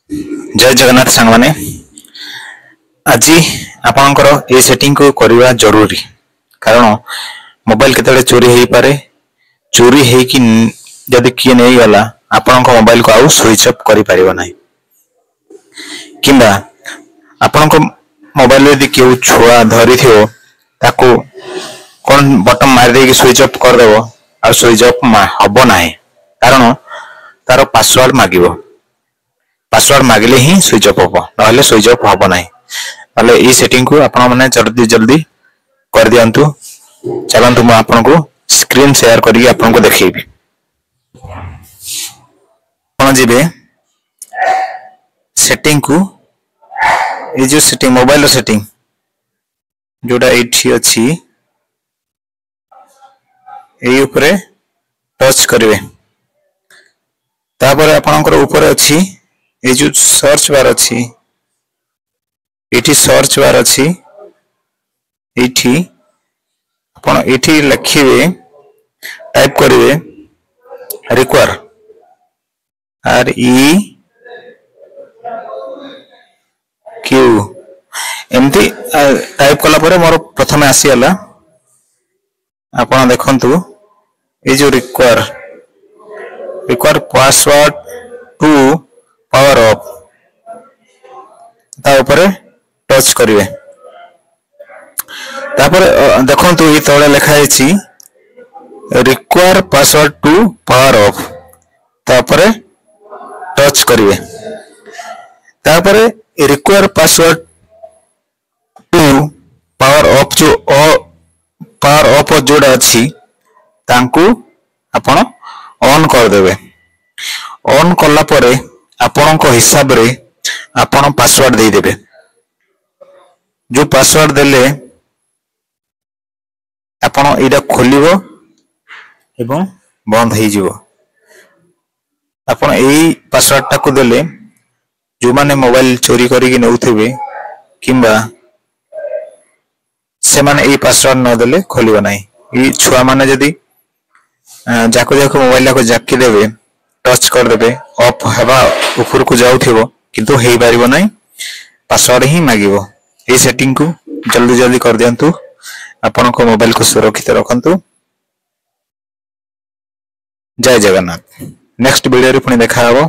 जय जगन्नाथ सांग माने आज आपणकर ये सेटिंग को करवा जरूरी कारण मोबाइल केतले चोरी हो पारे चोरी होगी जदि किए नहीं गला आपण मोबाइल को आउ स्विच ऑफ करि परिबो नाही किंबा आपण मोबाइल यदि केउ छुआ धरी थियो ताको कौन बटन मार दे स्विच ऑफ कर देबो और स्विच ऑफ हबो नाही कारण तार पासवर्ड मागिबो पासवर्ड मागिले ही स्विच ऑफ होबो नहले स्विच ऑफ होबो नाही नहले ई सेटिंग को आपण माने जल्दी जल्दी कर दियंतु चलंतु म आपन को स्क्रीन शेयर करी आपन को देखैबी कोन जिबे सेटिंग को ए जो सेटिंग मोबाइल सेटिंग जोडा एठी अछि ए ऊपर टच करिवे तापर आपनकर ऊपर अछि ए जो सर्च बार अछि एठी सर्च बार अछि एठी आपण एठी लिखिबे टाइप करिवे रिक्वायर आर ई क्यू एमती टाइप कला परे मोर प्रथमे आसी हला आपण देखंतु ए जो require password to power off ता ऊपर टच करिवे तापर देखंतु ई तळे लिखा हैछि require password to power off तापर टच करिवे तापर require password to power off जो पावर ऑफ जोड़ा अछि तांकु आपण ऑन कर देबे ऑन करला परे आपण को हिसाब रे आपण पासवर्ड दे देबे जो पासवर्ड देले आपण एटा खोलिबो एवं बंद हो जिवो आपण एई पासवर्ड टाको देले जो माने मोबाइल चोरी करिक नउथिबे किंबा से माने एई पासवर्ड न देले खोलिबो नाही ई छुआ माने जदी जाको जाको मोबाइल को जाकी देबे टच कर देबे ऑफ हेबा ऊपर को जाउथिबो किंतु हेई पारिबो नाही पासवर्ड ही मागिबो ए सेटिंग को जल्दी जल्दी कर दियंतु आपण को मोबाइल को सुरक्षित रखंतु जय जगन्नाथ नेक्स्ट वीडियो रे पुनी देखा हबो।